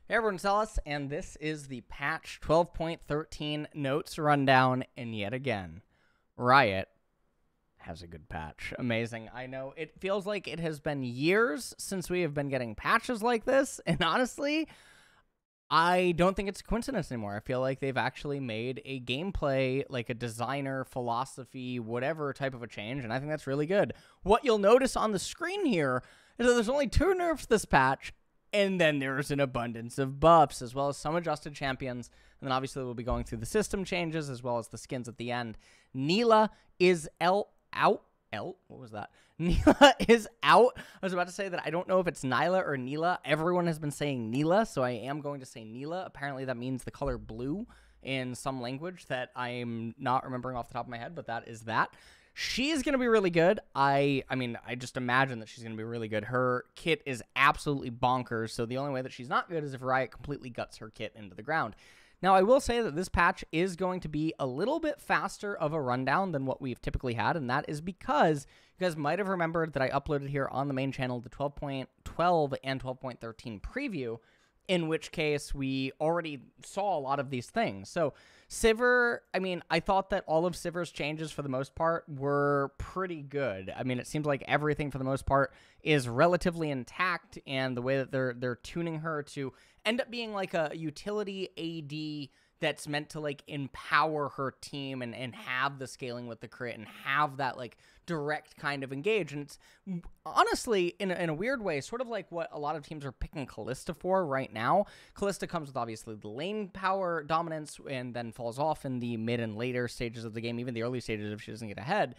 Hey everyone, it's Ellis, and this is the patch 12.13 notes rundown, and yet again, Riot has a good patch. Amazing. I know it feels like it has been years since we have been getting patches like this, and honestly, I don't think it's a coincidence anymore. I feel like they've actually made a gameplay, like a designer, philosophy, whatever type of a change, and I think that's really good. What you'll notice on the screen here is that there's only 2 nerfs this patch, and then there's an abundance of buffs, as well as some adjusted champions. And then obviously we'll be going through the system changes, as well as the skins at the end. Neela is out. What was that? Neela is out. I was about to say that I don't know if it's Nyla or Neela. Everyone has been saying Neela, so I am going to say Neela. Apparently that means the color blue in some language that I'm not remembering off the top of my head, but that is that. She's going to be really good. I mean, I just imagine that she's going to be really good. Her kit is absolutely bonkers, so the only way that she's not good is if Riot completely guts her kit into the ground. Now, I will say that this patch is going to be a little bit faster of a rundown than what we've typically had, and that is because you guys might have remembered that I uploaded here on the main channel the 12.12 and 12.13 preview, in which case we already saw a lot of these things. So Sivir, I mean, I thought that all of Sivir's changes for the most part were pretty good. I mean, it seems like everything for the most part is relatively intact, and the way that they're tuning her to end up being like a utility AD that's meant to like empower her team and have the scaling with the crit and have that like direct kind of engage. And it's honestly in a weird way sort of like what a lot of teams are picking Kalista for right now. Kalista comes with obviously the lane power dominance and then falls off in the mid and later stages of the game, even the early stages if she doesn't get ahead.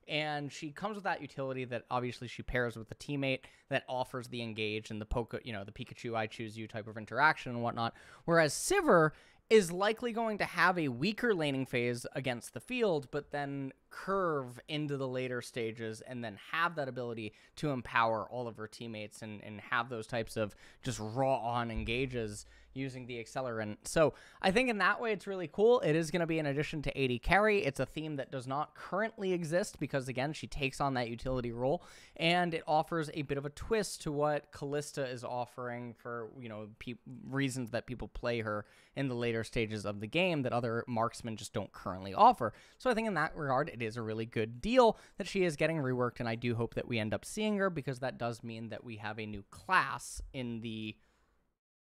And she comes with that utility that obviously she pairs with a teammate that offers the engage and the the Pikachu I choose you type of interaction and whatnot. Whereas Sivir is likely going to have a weaker laning phase against the field, but then curve into the later stages and then have that ability to empower all of her teammates and have those types of just raw-on engages using the accelerant. So I think in that way it's really cool. It is going to be an addition to AD carry. It's a theme that does not currently exist because, again, she takes on that utility role, and it offers a bit of a twist to what Kalista is offering for, reasons that people play her in the later stages of the game that other marksmen just don't currently offer. So I think in that regard, it is a really good deal that she is getting reworked, and I do hope that we end up seeing her because that does mean that we have a new class in the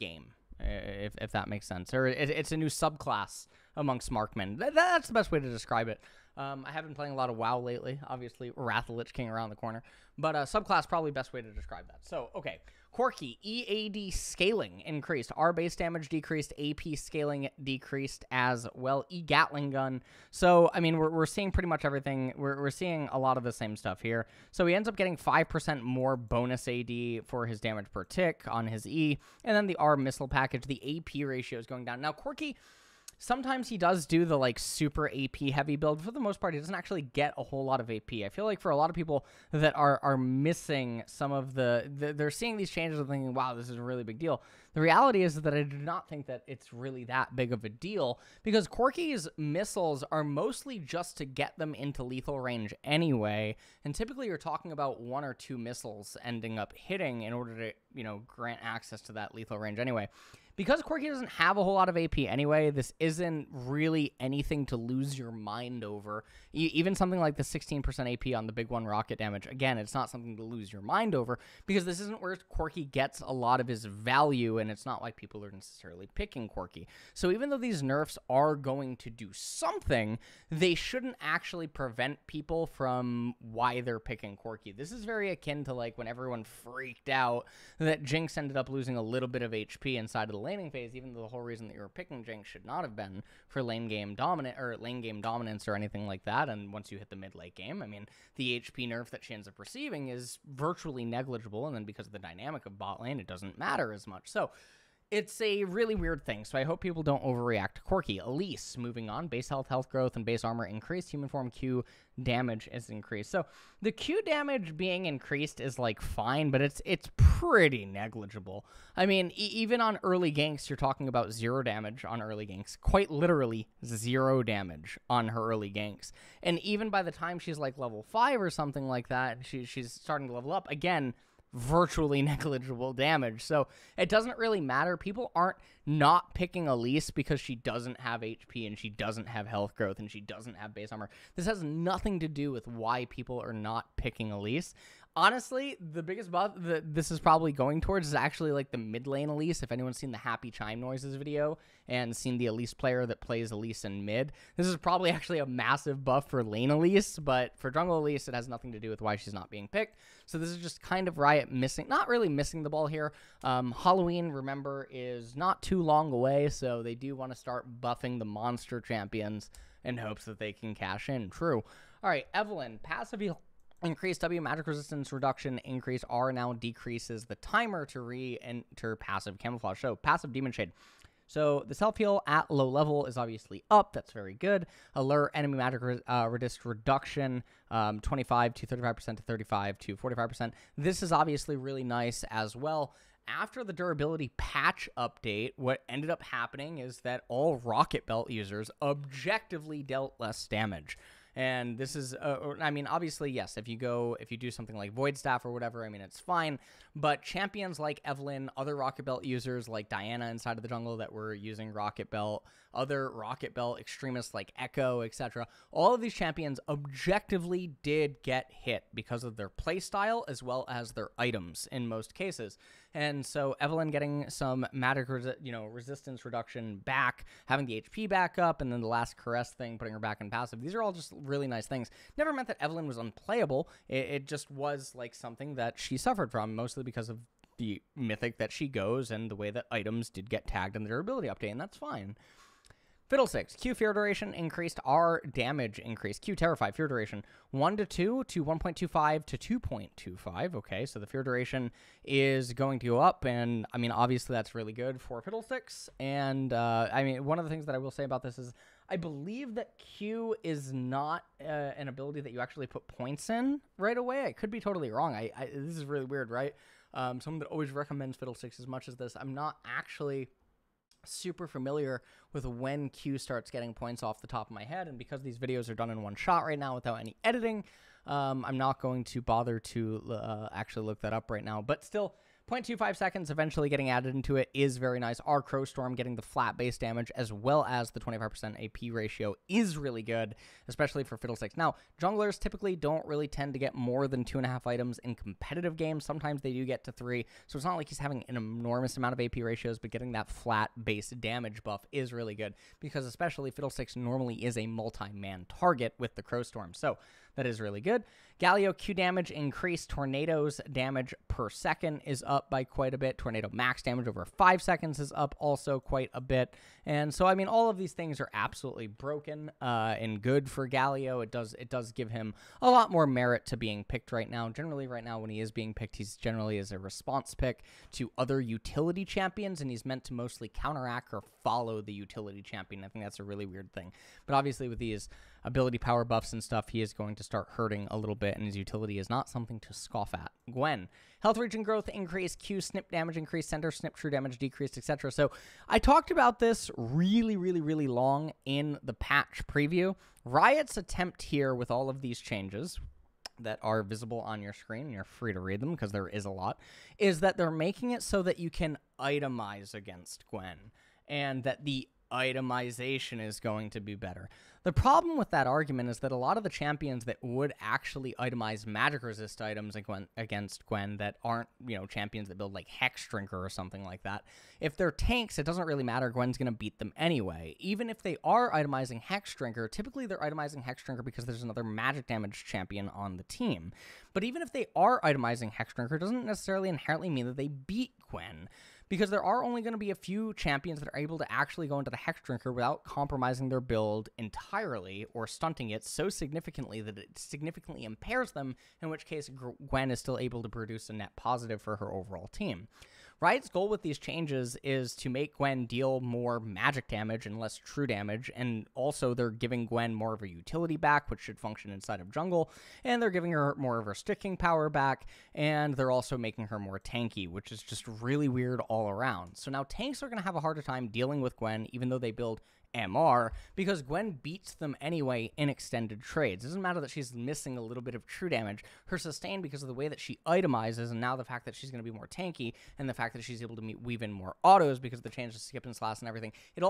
game. If that makes sense. Or it's a new subclass amongst Markmen. That's the best way to describe it. I have been playing a lot of WoW lately. Obviously, Wrath of Lich King around the corner. But subclass, probably best way to describe that. So, okay. Corki, EAD scaling increased. R base damage decreased. AP scaling decreased as well. Gatling gun. So, I mean, we're seeing pretty much everything. We're seeing a lot of the same stuff here. So he ends up getting 5% more bonus AD for his damage per tick on his E. And then the R missile package, the AP ratio is going down. Now, Corki, sometimes he does do the like super AP heavy build. For the most part, he doesn't actually get a whole lot of AP. I feel like for a lot of people that are missing some of they're seeing these changes and thinking, wow, this is a really big deal. The reality is that I do not think that it's really that big of a deal because Corki's missiles are mostly just to get them into lethal range anyway. And typically you're talking about 1 or 2 missiles ending up hitting in order to, grant access to that lethal range anyway. Because Corki doesn't have a whole lot of AP anyway, this isn't really anything to lose your mind over. Even something like the 16% AP on the big one rocket damage, again, it's not something to lose your mind over because this isn't where Corki gets a lot of his value, and it's not like people are necessarily picking Corki. So even though these nerfs are going to do something, they shouldn't actually prevent people from why they're picking Corki. This is very akin to like when everyone freaked out that Jinx ended up losing a little bit of HP inside of the laning phase, even though the whole reason that you were picking Jinx should not have been for lane game dominance or anything like that. And once you hit the mid-late game, I mean, the HP nerf that she ends up receiving is virtually negligible, and then because of the dynamic of bot lane, it doesn't matter as much. So it's a really weird thing, so I hope people don't overreact to Corki. Elise, moving on, base health, health growth, and base armor increased. Human form Q damage is increased. So the Q damage being increased is like fine, but it's pretty negligible. I mean, even on early ganks, you're talking about 0 damage on early ganks. Quite literally 0 damage on her early ganks. And even by the time she's like level 5 or something like that, she's starting to level up. Again, virtually negligible damage. So it doesn't really matter. People aren't not picking Elise because she doesn't have HP and she doesn't have health growth and she doesn't have base armor. This has nothing to do with why people are not picking Elise. Honestly, the biggest buff that this is probably going towards is actually like the mid lane Elise. If anyone's seen the Happy Chime Noises video and seen the Elise player that plays Elise in mid, this is probably actually a massive buff for lane Elise, but for jungle Elise, it has nothing to do with why she's not being picked. So this is just kind of Riot missing, not really missing the ball here. Halloween, remember, is not too long away, so they do want to start buffing the monster champions in hopes that they can cash in. True. All right, Evelynn, passive heal. Increase W, magic resistance reduction, increase R now decreases the timer to re-enter passive camouflage. So passive Demon Shade. So the self-heal at low level is obviously up. That's very good. Alert enemy magic resist reduction, 25 to 35% to 35 to 45%. This is obviously really nice as well. After the durability patch update, what ended up happening is that all Rocket Belt users objectively dealt less damage. And this is, I mean, obviously, yes, if you do something like Void Staff or whatever, I mean, it's fine. But champions like Evelynn, other Rocket Belt users like Diana inside of the jungle that were using Rocket Belt, other Rocket Belt extremists like Echo, etc., all of these champions objectively did get hit because of their playstyle as well as their items in most cases. And so Evelynn getting some magic resistance reduction back, having the HP back up, and then the last Caress thing, putting her back in passive. These are all just really nice things. Never meant that Evelynn was unplayable. It just was like something that she suffered from, mostly because of the mythic that she goes and the way that items did get tagged in the durability update, and that's fine. Fiddlesticks, Q fear duration increased, R damage increased. Q terrify, fear duration 1 to 2 to 1.25 to 2.25. Okay, so the fear duration is going to go up, and I mean, obviously that's really good for Fiddlesticks. And I mean, one of the things that I will say about this is I believe that Q is not an ability that you actually put points in right away. I could be totally wrong. This is really weird, right? Someone that always recommends Fiddlesticks as much as this. I'm not actually super familiar with when Q starts getting points off the top of my head, and because these videos are done in one shot right now without any editing, I'm not going to bother to actually look that up right now, but still 0.25 seconds eventually getting added into it is very nice. Our Crow Storm getting the flat base damage as well as the 25% AP ratio is really good, especially for Fiddlesticks. Now, junglers typically don't really tend to get more than 2.5 items in competitive games. Sometimes they do get to 3, so it's not like he's having an enormous amount of AP ratios, but getting that flat base damage buff is really good because especially Fiddlesticks normally is a multi-man target with the Crow Storm, so that is really good. Galio Q damage increased. Tornado's damage per second is up by quite a bit. Tornado max damage over 5 seconds is up also quite a bit. And so, I mean, all of these things are absolutely broken and good for Galio. It does give him a lot more merit to being picked right now. Generally, right now, when he is being picked, he's generally as a response pick to other utility champions, and he's meant to mostly counteract or follow the utility champion. I think that's a really weird thing. But obviously, with these ability power buffs and stuff, he is going to start hurting a little bit, and his utility is not something to scoff at. Gwen, health regen growth increased, Q snip damage increased, center snip true damage decreased, etc. So I talked about this really long in the patch preview. Riot's attempt here with all of these changes that are visible on your screen, and you're free to read them because there is a lot, is that they're making it so that you can itemize against Gwen, and that the itemization is going to be better. The problem with that argument is that a lot of the champions that would actually itemize magic resist items against Gwen that aren't, champions that build like Hex Drinker or something like that, if they're tanks, it doesn't really matter. Gwen's going to beat them anyway. Even if they are itemizing Hex Drinker, typically they're itemizing Hex Drinker because there's another magic damage champion on the team. But even if they are itemizing Hex Drinker, it doesn't necessarily inherently mean that they beat Gwen, because there are only going to be a few champions that are able to actually go into the Hex Drinker without compromising their build entirely or stunting it so significantly that it significantly impairs them, in which case Gwen is still able to produce a net positive for her overall team. Riot's goal with these changes is to make Gwen deal more magic damage and less true damage, and also they're giving Gwen more of a utility back, which should function inside of jungle, and they're giving her more of her sticking power back, and they're also making her more tanky, which is just really weird all around. So now tanks are going to have a harder time dealing with Gwen, even though they build MR because Gwen beats them anyway in extended trades. It doesn't matter that she's missing a little bit of true damage. Her sustain, because of the way that she itemizes, and now the fact that she's going to be more tanky, and the fact that she's able to weave in more autos because of the change to skip and slash and everything, it's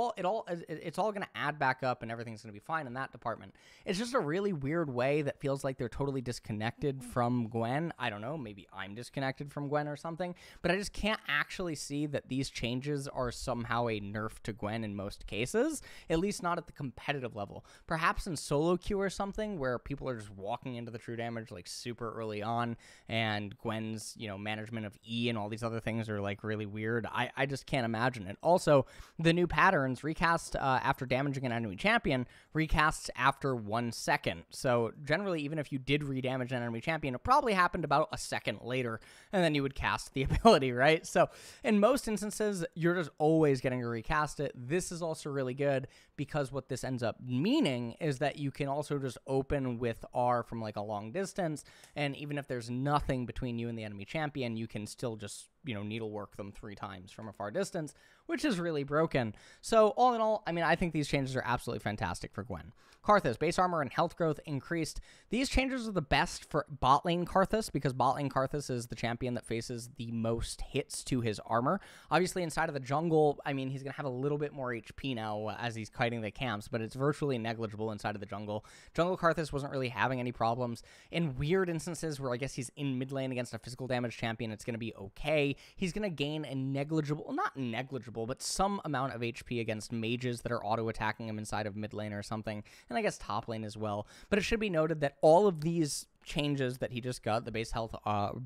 all going to add back up, and everything's going to be fine in that department. It's just a really weird way that feels like they're totally disconnected from Gwen. I don't know, maybe I'm disconnected from Gwen or something, but I just can't actually see that these changes are somehow a nerf to Gwen in most cases. At least not at the competitive level. Perhaps in solo queue or something where people are just walking into the true damage like super early on, and Gwen's, management of E and all these other things are like really weird. I just can't imagine it. Also, the new patterns recast after damaging an enemy champion recasts after 1 second. So generally, even if you did redamage an enemy champion, it probably happened about a second later, and then you would cast the ability, right? So in most instances, you're just always getting to recast it. This is also really good because what this ends up meaning is that you can also just open with R from like a long distance, and even if there's nothing between you and the enemy champion, you can still just needlework them 3 times from a far distance, which is really broken. So all in all, I think these changes are absolutely fantastic for Gwen. Karthus, base armor and health growth increased. These changes are the best for bot lane Karthus because bot lane Karthus is the champion that faces the most hits to his armor. Obviously, inside of the jungle, he's going to have a little bit more HP now as he's kiting the camps, but it's virtually negligible inside of the jungle. Jungle Karthus wasn't really having any problems. In weird instances where I guess he's in mid lane against a physical damage champion, it's going to be okay. He's going to gain a negligible, not negligible, but some amount of HP against mages that are auto-attacking him inside of mid lane or something, and I guess top lane as well. But it should be noted that all of these changes that he just got, the base health,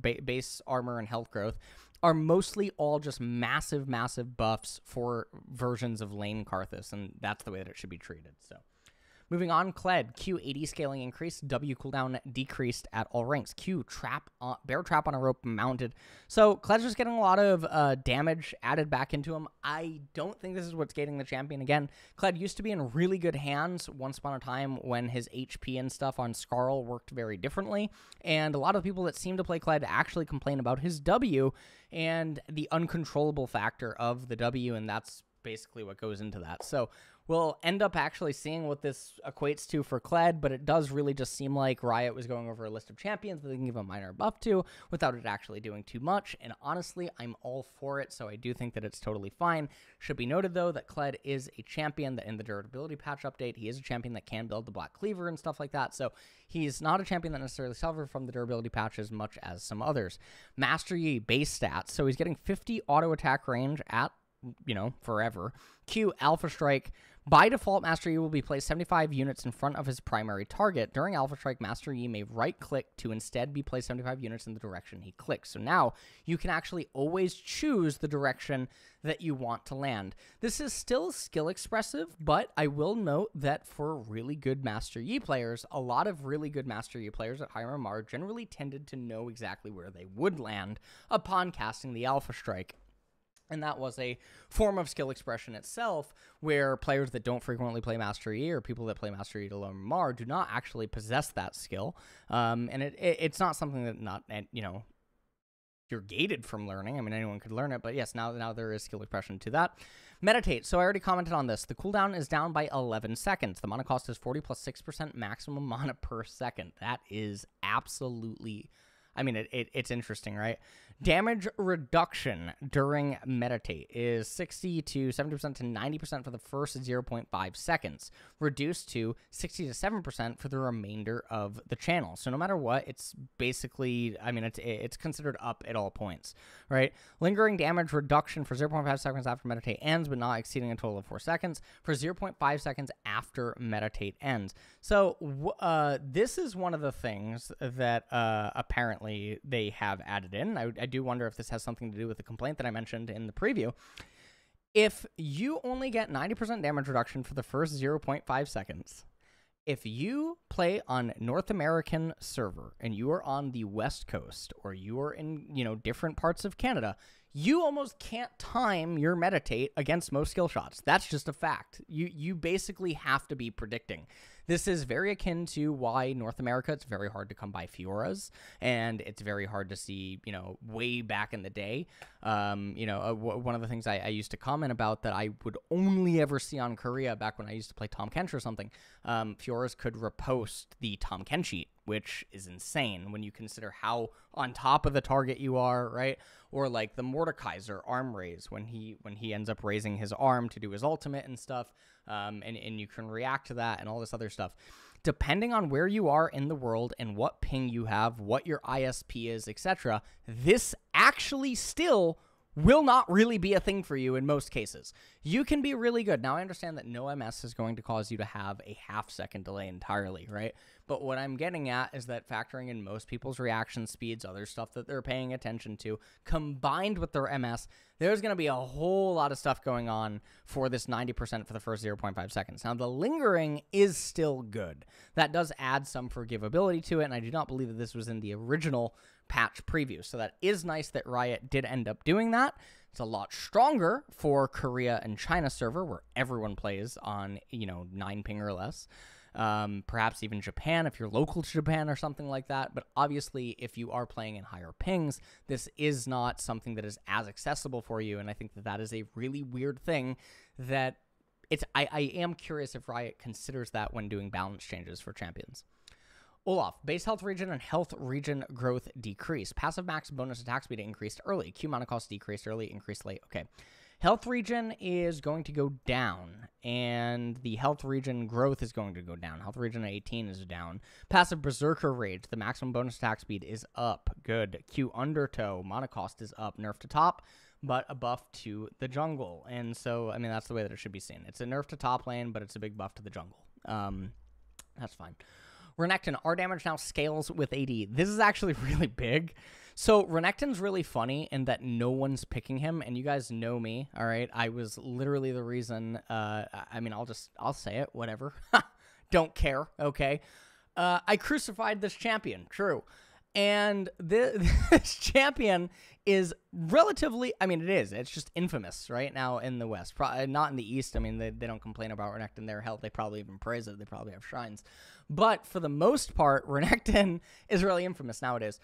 base armor and health growth, are mostly all just massive, massive buffs for versions of lane Karthus, and that's the way that it should be treated. So, moving on, Cled, Q 80 scaling increased, W cooldown decreased at all ranks. Q bear trap on a rope mounted. So Cled's just getting a lot of damage added back into him. I don't think this is what's gating the champion. Again, Cled used to be in really good hands once upon a time when his HP and stuff on Skarl worked very differently, and a lot of people that seem to play Cled actually complain about his W and the uncontrollable factor of the W, and that's basically what goes into that. So we'll end up actually seeing what this equates to for Cled, but it does really just seem like Riot was going over a list of champions that they can give a minor buff to without it actually doing too much, and honestly, I'm all for it, so I do think that it's totally fine. Should be noted, though, that Cled is a champion that in the durability patch update, he is a champion that can build the Black Cleaver and stuff like that, so he's not a champion that necessarily suffered from the durability patch as much as some others. Master Yi base stats, so he's getting 50 auto attack range at forever. Q, Alpha Strike. By default, Master Yi will be placed 75 units in front of his primary target. During Alpha Strike, Master Yi may right-click to instead be placed 75 units in the direction he clicks. So now, you can actually always choose the direction that you want to land. This is still skill expressive, but I will note that for really good Master Yi players, a lot of really good Master Yi players at higher MR generally tended to know exactly where they would land upon casting the Alpha Strike. And that was a form of skill expression itself, where players that don't frequently play Master Yi or people that play Master Yi to low MR do not actually possess that skill. And it's not something that you're gated from learning. Anyone could learn it, but yes, now there is skill expression to that. Meditate. So I already commented on this. The cooldown is down by 11 seconds. The mana cost is 40 plus 6% maximum mana per second. That is absolutely... it's interesting, right? Damage reduction during Meditate is 60 to 70% to 90% for the first 0.5 seconds, reduced to 60 to 7% for the remainder of the channel. So no matter what, it's basically, it's considered up at all points, right? Lingering damage reduction for 0.5 seconds after Meditate ends, but not exceeding a total of 4 seconds, for 0.5 seconds after Meditate ends. So this is one of the things that apparently they have added in. I do wonder if this has something to do with the complaint that I mentioned in the preview. If you only get 90% damage reduction for the first 0.5 seconds, if you play on North American server and you are on the West Coast or you are in, different parts of Canada, you almost can't time your meditate against most skill shots. That's just a fact. You basically have to be predicting. This is very akin to why North America, it's very hard to come by Fioras, and it's very hard to see, way back in the day. One of the things I used to comment about that I would only ever see on Korea back when I used to play Tahm Kench or something, Fioras could repost the Tahm Kench sheet, which is insane when you consider how on top of the target you are, right? Or like the Mordekaiser arm raise when he ends up raising his arm to do his ultimate and stuff, and you can react to that and all this other stuff. Depending on where you are in the world and what ping you have, what your ISP is, etc., this actually still will not really be a thing for you in most cases. You can be really good. Now, I understand that no MS is going to cause you to have a half-second delay entirely, right? But what I'm getting at is that factoring in most people's reaction speeds, other stuff that they're paying attention to, combined with their MS, there's going to be a whole lot of stuff going on for this 90% for the first 0.5 seconds. Now, the lingering is still good. That does add some forgivability to it, and I do not believe that this was in the original patch preview. So that is nice that Riot did end up doing that. It's a lot stronger for Korea and China server where everyone plays on, 9 ping or less. Perhaps even Japan if you're local to Japan or something like that. But obviously, if you are playing in higher pings, this is not something that is as accessible for you. And I think that that is a really weird thing that I am curious if Riot considers that when doing balance changes for champions. Olaf, base health regen and health regen growth decrease. Passive max bonus attack speed increased early. Q mana cost decreased early, increased late. Okay. Health regen is going to go down, and the health regen growth is going to go down. Health regen at 18 is down. Passive berserker rage, the maximum bonus attack speed is up. Good. Q undertow, mana cost is up. Nerf to top, but a buff to the jungle. And so, I mean, that's the way that it should be seen. It's a nerf to top lane, but it's a big buff to the jungle. That's fine. Renekton, our damage now scales with AD. This is actually really big. So Renekton's really funny in that no one's picking him, and you guys know me, all right? I was literally the reason, I'll say it, whatever. Don't care, okay? I crucified this champion, true. And this champion is relatively, it is. It's just infamous right now in the West. Not in the East. I mean, they don't complain about Renekton. Their health, they probably even praise it. They probably have shrines. But for the most part, Renekton is really infamous nowadays.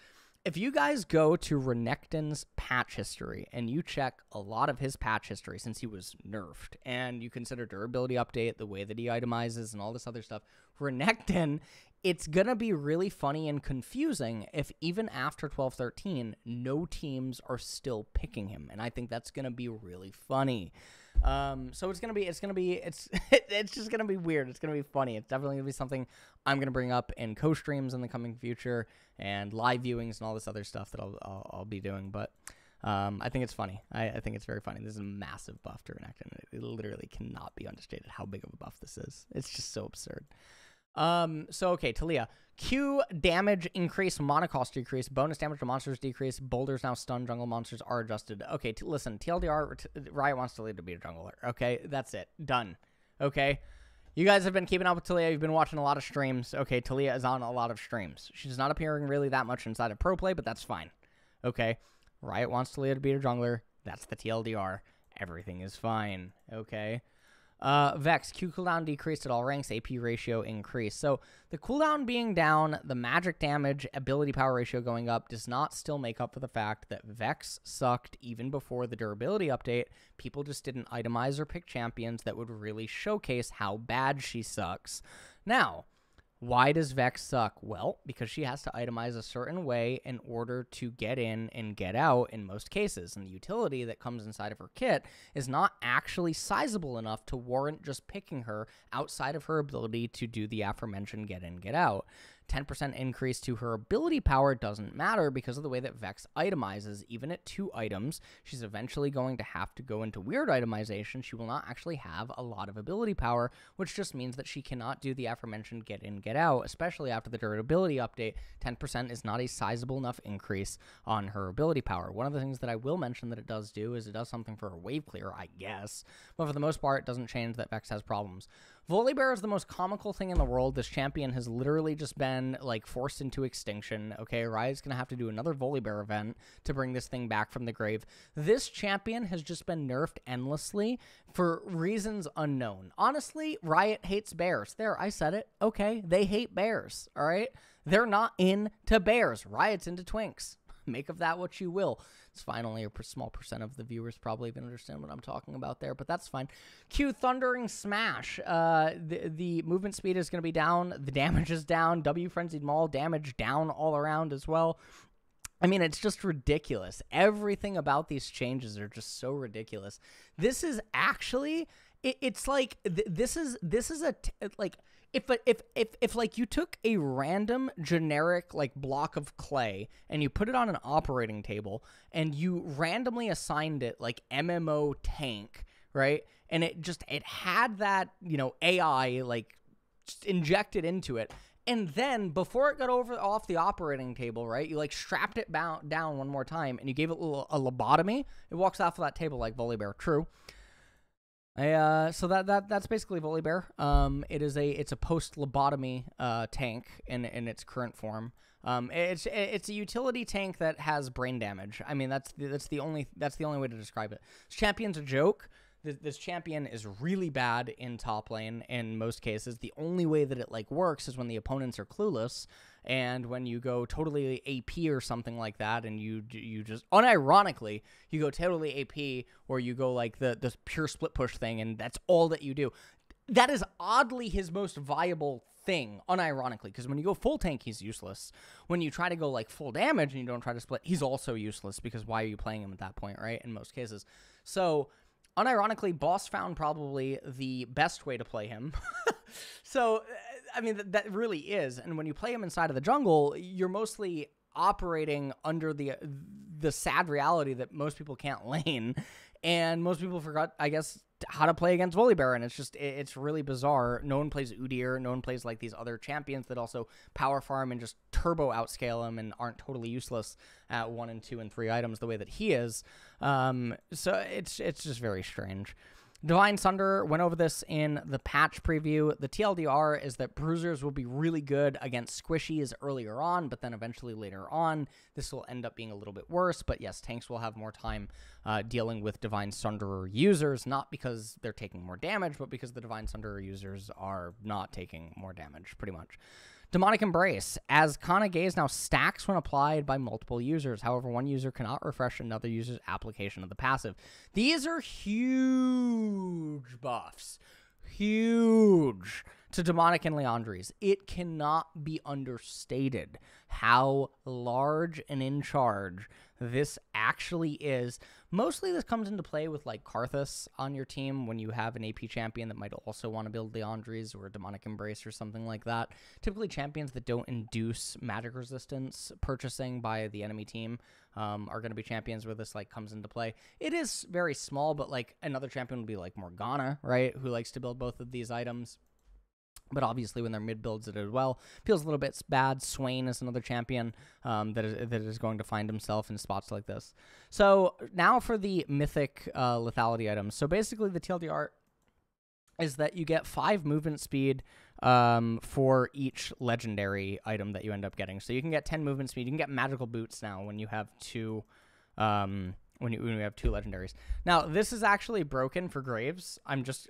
If you guys go to Renekton's patch history and you check a lot of his patch history since he was nerfed, and you consider durability update, the way that he itemizes and all this other stuff, Renekton, it's going to be really funny and confusing if even after 12-13, no teams are still picking him. And I think that's going to be really funny. So it's just going to be weird. It's going to be funny. It's definitely going to be something I'm going to bring up in co-streams in the coming future and live viewings and all this other stuff that I'll be doing. But I think it's funny. I think it's very funny. This is a massive buff to Renekton. It literally cannot be understated how big of a buff this is. It's just so absurd. Okay, Talia. Q damage increase, mana cost decrease, bonus damage to monsters decrease, boulders now stun, jungle monsters are adjusted. Okay, listen, TLDR, Riot wants Talia to be a jungler. Okay, that's it. Done. Okay? You guys have been keeping up with Talia. You've been watching a lot of streams. Okay, Talia is on a lot of streams. She's not appearing really that much inside of pro play, but that's fine. Okay? Riot wants Talia to be a jungler. That's the TLDR. Everything is fine. Okay? Vex, Q cooldown decreased at all ranks, AP ratio increased. So the cooldown being down, the magic damage, ability power ratio going up does not still make up for the fact that Vex sucked even before the durability update. People just didn't itemize or pick champions that would really showcase how bad she sucks. Now, why does Vex suck? Well, because she has to itemize a certain way in order to get in and get out in most cases. And the utility that comes inside of her kit is not actually sizable enough to warrant just picking her outside of her ability to do the aforementioned get in, get out. 10% increase to her ability power doesn't matter because of the way that Vex itemizes. Even at 2 items, she's eventually going to have to go into weird itemization. She will not actually have a lot of ability power, which just means that she cannot do the aforementioned get in, get out, especially after the durability update. 10% is not a sizable enough increase on her ability power. One of the things that I will mention that it does do is it does something for her wave clear, I guess. But for the most part, it doesn't change that Vex has problems. Volibear is the most comical thing in the world. This champion has literally just been, like, forced into extinction. Okay, Riot's going to have to do another Volibear event to bring this thing back from the grave. This champion has just been nerfed endlessly for reasons unknown. Honestly, Riot hates bears. There, I said it. Okay, they hate bears, all right? They're not into bears. Riot's into twinks. Make of that what you will. It's fine. Only a small percent of the viewers probably even understand what I'm talking about there, but that's fine. Q Thundering Smash. The movement speed is going to be down. The damage is down. W Frenzied Maul damage down all around as well. I mean, it's just ridiculous. Everything about these changes are just so ridiculous. This is actually, it's like, this is like, if like you took a random generic like block of clay and you put it on an operating table and you randomly assigned it like MMO tank, right? And it had that, you know, AI like just injected into it. And then before it got off the operating table, right, you like strapped it down one more time and you gave it a lobotomy. It walks off of that table like Volibear. True. So that's basically Volibear. It's a post lobotomy tank in its current form. It's a utility tank that has brain damage. I mean, that's the only way to describe it. This champion's a joke. This champion is really bad in top lane in most cases. The only way that it like works is when the opponents are clueless, and when you go totally AP or something like that, and you just unironically you go totally AP, or you go like the pure split push thing, and that's all that you do. That is oddly his most viable thing, unironically, because when you go full tank, he's useless. When you try to go like full damage and you don't try to split, he's also useless, because why are you playing him at that point, right? In most cases. So unironically, Boss found probably the best way to play him. So, I mean, that really is. And when you play him inside of the jungle, you're mostly operating under the sad reality that most people can't lane. And most people forgot, I guess, how to play against Volibear, and it's really bizarre. No one plays Udyr, no one plays like these other champions that also power farm and just turbo outscale him and aren't totally useless at 1 and 2 and 3 items the way that he is. So it's just very strange. Divine Sunder went over this in the patch preview. The TLDR is that bruisers will be really good against squishies earlier on, but then eventually later on, this will end up being a little bit worse. But yes, tanks will have more time dealing with Divine Sunderer users, not because they're taking more damage, but because the Divine Sunderer users are not taking more damage, pretty much. Demonic Embrace. As Kana Gaze now stacks when applied by multiple users. However, one user cannot refresh another user's application of the passive. These are huge buffs. Huge to Demonic and Leandries. It cannot be understated how large and in charge this actually is. Mostly this comes into play with like Karthus on your team when you have an AP champion that might also want to build Leandries or a Demonic Embrace or something like that. Typically champions that don't induce magic resistance purchasing by the enemy team are going to be champions where this like comes into play. It is very small, but like another champion would be like Morgana, right? Who likes to build both of these items. But obviously, when they're mid-builds it as well, feels a little bit bad. Swain is another champion that is going to find himself in spots like this. So now for the mythic lethality items. So basically, the TLDR is that you get 5 movement speed for each legendary item that you end up getting. So you can get 10 movement speed. You can get magical boots now when you have 2. When we have 2 legendaries. Now, this is actually broken for Graves. I'm just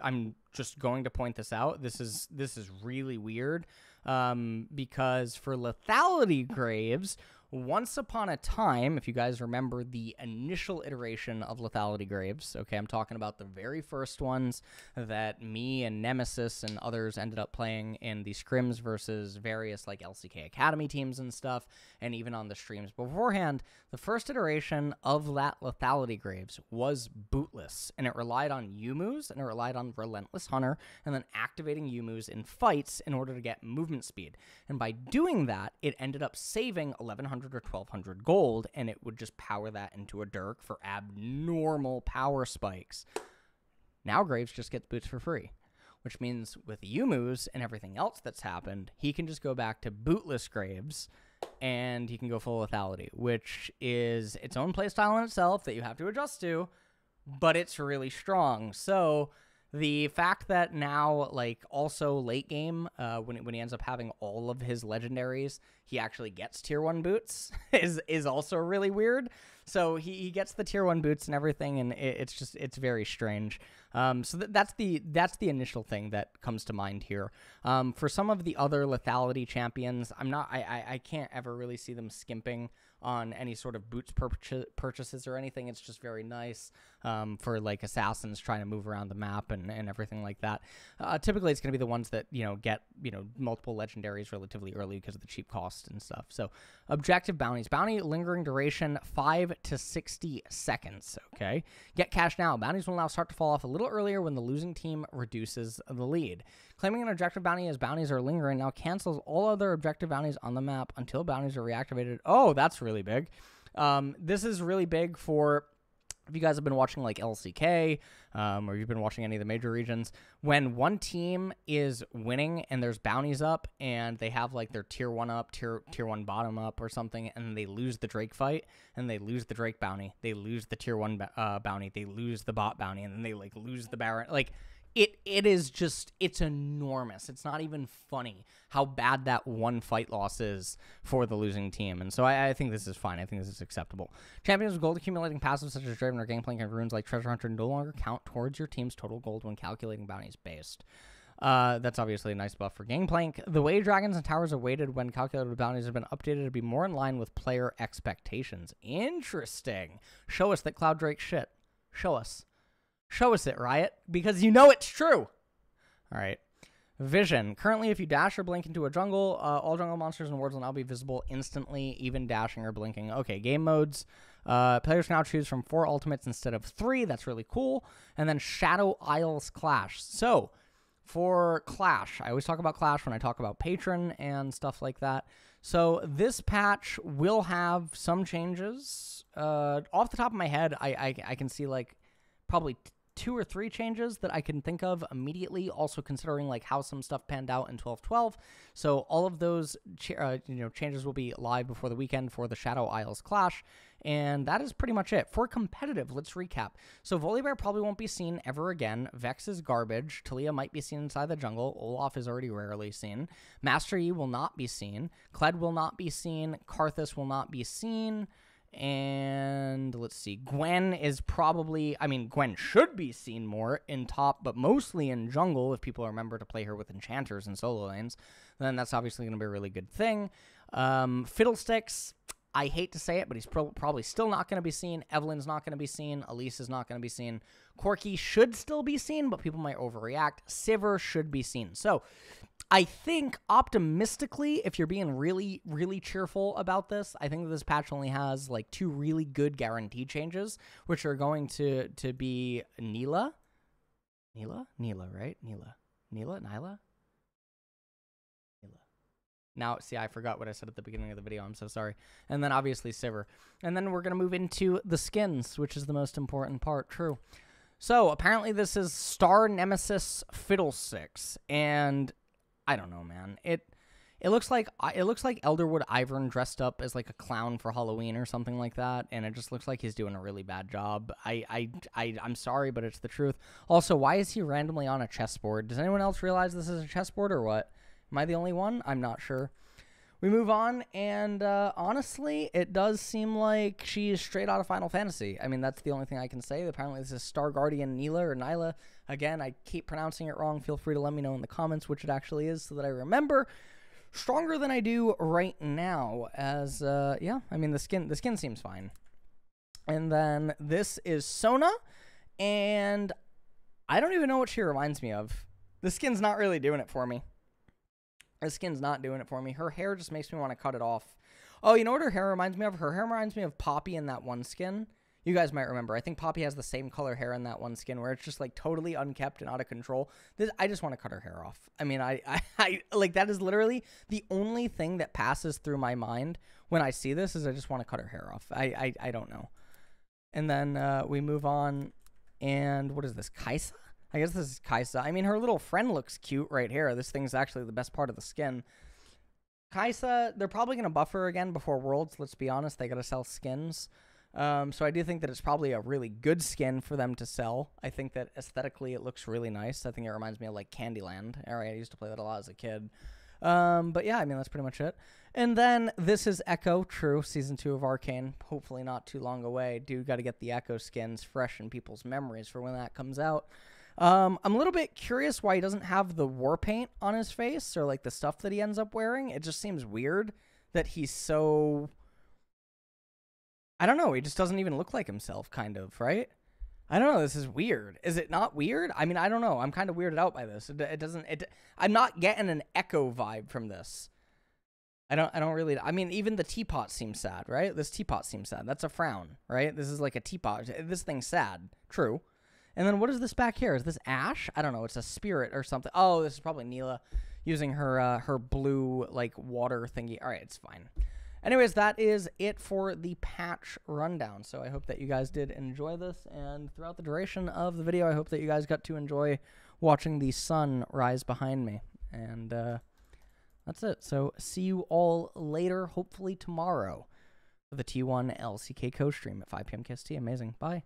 going to point this out. This is really weird because for lethality Graves, once upon a time, if you guys remember the initial iteration of lethality Graves, okay, I'm talking about the very first ones that me and Nemesis and others ended up playing in the scrims versus various like LCK Academy teams and stuff, and even on the streams beforehand, the first iteration of that lethality Graves was bootless, and it relied on Yumu's, and it relied on Relentless Hunter, and then activating Yumu's in fights in order to get movement speed. And by doing that, it ended up saving 1100 or 1200 gold, and it would just power that into a Dirk for abnormal power spikes. Now Graves just gets boots for free, which means with Yumu's and everything else that's happened, he can just go back to bootless Graves, and he can go full lethality, which is its own playstyle in itself that you have to adjust to, but it's really strong. So The fact that now, like, also late game, when he ends up having all of his legendaries, he actually gets tier 1 boots is also really weird. So he gets the tier 1 boots and everything, and it's very strange. So that's the initial thing that comes to mind here. For some of the other lethality champions, I can't ever really see them skimping on any sort of boots purchases or anything. It's just very nice for like assassins trying to move around the map and everything like that. Typically, it's going to be the ones that get multiple legendaries relatively early because of the cheap cost and stuff. So objective bounties: bounty lingering duration 5 to 60 seconds. Okay, get cash now. Bounties will now start to fall off a little earlier when the losing team reduces the lead. Claiming an objective bounty as bounties are lingering now cancels all other objective bounties on the map until bounties are reactivated. Oh, that's really big. This is really big for if you guys have been watching like LCK or you've been watching any of the major regions. When one team is winning and there's bounties up and they have like their tier 1 up, tier 1 bottom up or something, and they lose the Drake fight and they lose the Drake bounty, they lose the tier 1 bounty, they lose the bot bounty, and then they like lose the Baron. Like, it is just, it's enormous. It's not even funny how bad that one fight loss is for the losing team. And so I think this is fine. I think this is acceptable. Champions with gold accumulating passives such as Draven or Gangplank and runes like Treasure Hunter no longer count towards your team's total gold when calculating bounties based. That's obviously a nice buff for Gangplank. The way dragons and towers are weighted when calculated bounties have been updated to be more in line with player expectations. Interesting. Show us that Cloud Drake's shit. Show us. Show us it, Riot, because you know it's true. All right. Vision. Currently, if you dash or blink into a jungle, all jungle monsters and wards will now be visible instantly, even dashing or blinking. Okay, game modes. Players can now choose from 4 ultimates instead of 3. That's really cool. And then Shadow Isles Clash. So, for Clash, I always talk about Clash when I talk about Patron and stuff like that. So, this patch will have some changes. Off the top of my head, I can see, like, probably 2 or 3 changes that I can think of immediately, also considering like how some stuff panned out in 12-12. So all of those changes will be live before the weekend for the Shadow Isles Clash, and that is pretty much it. For competitive, let's recap. So Volibear probably won't be seen ever again. Vex is garbage. Talia might be seen inside the jungle. Olaf is already rarely seen. Master Yi will not be seen. Cled will not be seen. Karthus will not be seen. And let's see, Gwen is probably, Gwen should be seen more in top, but mostly in jungle if people remember to play her with enchanters and solo lanes. Then that's obviously going to be a really good thing. Fiddlesticks, I hate to say it, but he's probably still not going to be seen. Evelyn's not going to be seen. Elise is not going to be seen. Corki should still be seen, but people might overreact. Sivir should be seen. So I think optimistically, if you're being really, really cheerful about this, I think that this patch only has like 2 really good guaranteed changes, which are going to be Nyla, right? Nyla. Now, see, I forgot what I said at the beginning of the video. I'm so sorry. And then obviously Sivir. And then we're going to move into the skins, which is the most important part. True. So apparently this is Star Nemesis Fiddlesticks, and I don't know, man. It looks like Elderwood Ivern dressed up as like a clown for Halloween or something like that, and it just looks like he's doing a really bad job. I'm sorry, but it's the truth. Also, why is he randomly on a chessboard? Does anyone else realize this is a chessboard or what? Am I the only one? I'm not sure. We move on, and honestly, it does seem like she is straight out of Final Fantasy. I mean, that's the only thing I can say. Apparently, this is Star Guardian Nyla or Nyla. Again, I keep pronouncing it wrong. Feel free to let me know in the comments which it actually is so that I remember stronger than I do right now. As, yeah, I mean, the skin seems fine. And then this is Sona, and I don't even know what she reminds me of. The skin's not really doing it for me. The skin's not doing it for me. Her hair just makes me want to cut it off. Oh, you know what her hair reminds me of? Her hair reminds me of Poppy in that one skin. You guys might remember. I think Poppy has the same color hair in that one skin where it's just like totally unkept and out of control. I just want to cut her hair off. I mean, I like that is literally the only thing that passes through my mind when I see this is I just want to cut her hair off. I don't know. And then we move on. And what is this? Kaiser? I guess this is Kaiser. I mean, her little friend looks cute right here. This thing's actually the best part of the skin. Kaiser, they're probably going to buff her again before Worlds. Let's be honest. They got to sell skins. So I do think that it's probably a really good skin for them to sell. I think that aesthetically it looks really nice. I think it reminds me of like Candyland. All right, I used to play that a lot as a kid. But yeah, I mean, that's pretty much it. And then this is Echo, true, Season 2 of Arcane. Hopefully not too long away. Dude, got to get the Echo skins fresh in people's memories for when that comes out. I'm a little bit curious why he doesn't have the war paint on his face or like the stuff that he ends up wearing. It just seems weird that he's so... I don't know, he just doesn't even look like himself, kind of, right? I don't know, this is weird. Is it not weird? I mean, I don't know. I'm kind of weirded out by this. I'm not getting an Echo vibe from this. I don't really, I mean, even the teapot seems sad, right? This teapot seems sad. That's a frown, right? This is like a teapot. This thing's sad. True. And then what is this back here? Is this ash? I don't know. It's a spirit or something. Oh, this is probably Neela using her blue, like, water thingy. All right, it's fine. Anyways, that is it for the patch rundown. So I hope that you guys did enjoy this. And throughout the duration of the video, I hope that you guys got to enjoy watching the sun rise behind me. And that's it. So see you all later, hopefully tomorrow, for the T1 LCK co-stream at 5 p.m. KST. Amazing. Bye.